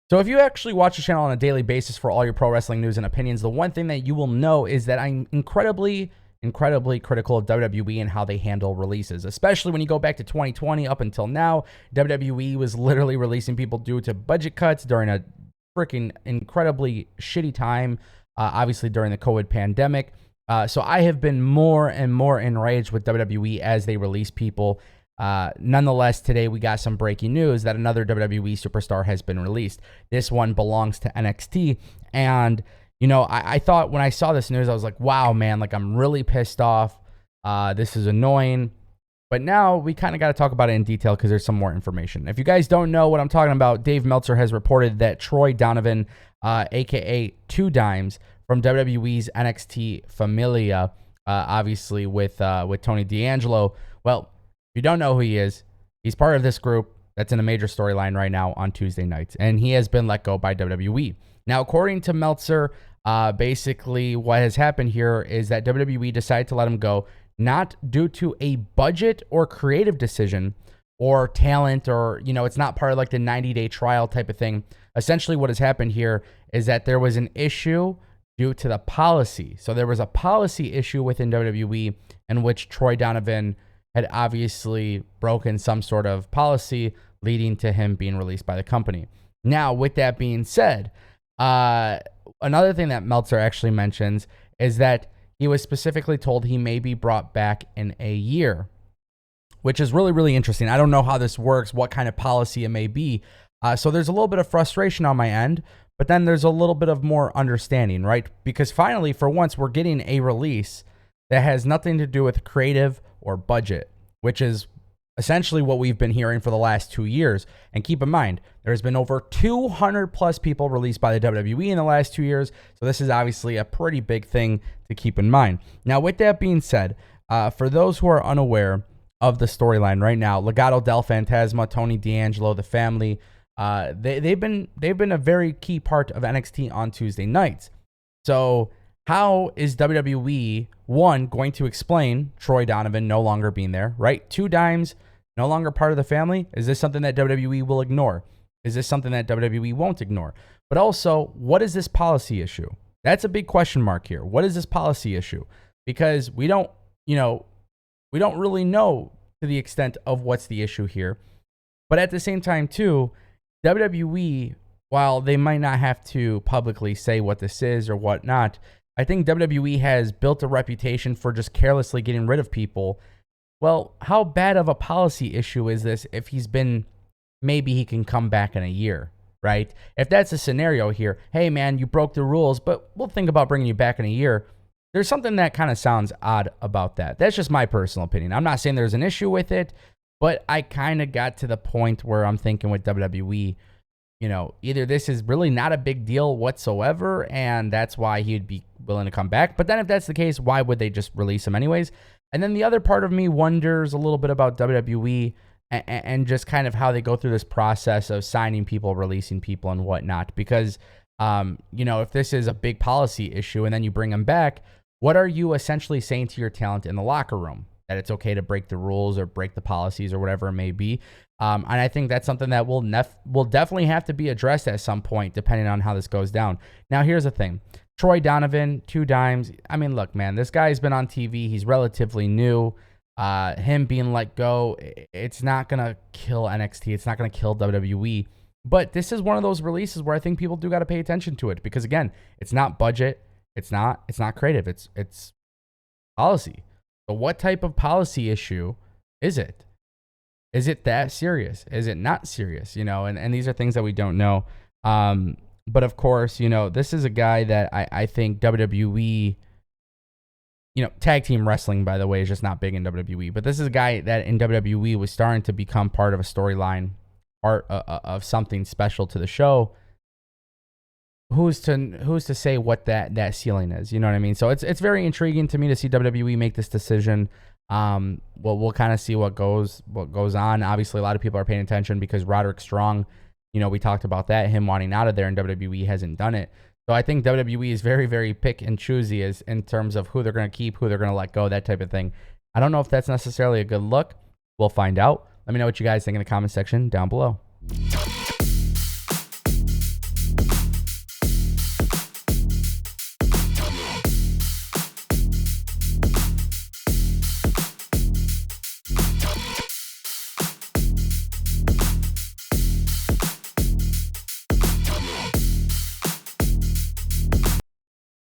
So if you actually watch the channel on a daily basis for all your pro wrestling news and opinions, the one thing that you will know is that I'm incredibly critical of WWE and how they handle releases, especially when you go back to 2020 up until now. WWE was literally releasing people due to budget cuts during a freaking incredibly shitty time, obviously during the COVID pandemic. So I have been more and more enraged with WWE as they release people. Nonetheless, today we got some breaking news that another WWE superstar has been released. This one belongs to NXT. And, you know, I thought when I saw this news, I was like, wow, man, like I'm really pissed off. This is annoying. But now we kind of got to talk about it in detail because there's some more information. If you guys don't know what I'm talking about, Dave Meltzer has reported that Troy Donovan, a.k.a. Two Dimes, from WWE's NXT Familia, obviously with Tony D'Angelo. Well, if you don't know who he is, he's part of this group that's in a major storyline right now on Tuesday nights, and he has been let go by WWE. Now, according to Meltzer, basically what has happened here is that WWE decided to let him go, not due to a budget or creative decision or talent, or, you know, it's not part of like the 90-day trial type of thing. Essentially what has happened here is that there was an issue due to the policy. So there was a policy issue within WWE in which Troy Donovan had obviously broken some sort of policy, leading to him being released by the company. Now, with that being said, another thing that Meltzer actually mentions is that he was specifically told he may be brought back in a year, which is really, really interesting. I don't know how this works, what kind of policy it may be. So there's a little bit of frustration on my end, but then there's a little bit of more understanding, right? Because finally, for once, we're getting a release that has nothing to do with creative or budget, which is essentially what we've been hearing for the last 2 years. And keep in mind, there's been over 200 plus people released by the WWE in the last 2 years. So this is obviously a pretty big thing to keep in mind. Now, with that being said, for those who are unaware of the storyline right now, Legado del Fantasma, Tony D'Angelo, the family, they've been a very key part of NXT on Tuesday nights. So how is WWE, one, going to explain Troy Donovan no longer being there, right? Two Dimes, no longer part of the family. Is this something that WWE will ignore? Is this something that WWE won't ignore? But also, what is this policy issue? That's a big question mark here. What is this policy issue? Because we don't really know to the extent of what's the issue here. But at the same time, too, WWE, while they might not have to publicly say what this is or whatnot, I think WWE has built a reputation for just carelessly getting rid of people. Well, how bad of a policy issue is this if maybe he can come back in a year, right? If that's a scenario here, hey man, you broke the rules, but we'll think about bringing you back in a year. There's something that kind of sounds odd about that. That's just my personal opinion. I'm not saying there's an issue with it, but I kind of got to the point where I'm thinking with WWE, you know, either this is really not a big deal whatsoever, and that's why he'd be willing to come back. But then if that's the case, why would they just release him anyways? And then the other part of me wonders a little bit about WWE and just kind of how they go through this process of signing people, releasing people, and whatnot. Because, you know, if this is a big policy issue and then you bring them back, what are you essentially saying to your talent in the locker room? That it's okay to break the rules or break the policies or whatever it may be. And I think that's something that will definitely have to be addressed at some point, depending on how this goes down. Now, here's the thing. Troy Donovan, Two Dimes. I mean, look, man, this guy's been on TV. He's relatively new. Him being let go, it's not going to kill NXT. It's not going to kill WWE. But this is one of those releases where I think people do got to pay attention to it. Because, again, it's not budget. It's not creative. It's policy. So what type of policy issue is it? Is it that serious? Is it not serious? You know, and these are things that we don't know. But of course, you know, this is a guy that I think WWE, you know, tag team wrestling, by the way, is just not big in WWE. But this is a guy that in WWE was starting to become part of a storyline, part of something special to the show. Who's to say what that ceiling is? You know what I mean? So it's very intriguing to me to see WWE make this decision. We'll kind of see what goes on. Obviously, a lot of people are paying attention because Roderick Strong, you know, we talked about that, him wanting out of there, and WWE hasn't done it. So I think WWE is very, very pick and choosy as in terms of who they're going to keep, who they're going to let go, that type of thing. I don't know if that's necessarily a good look. We'll find out. Let me know what you guys think in the comment section down below.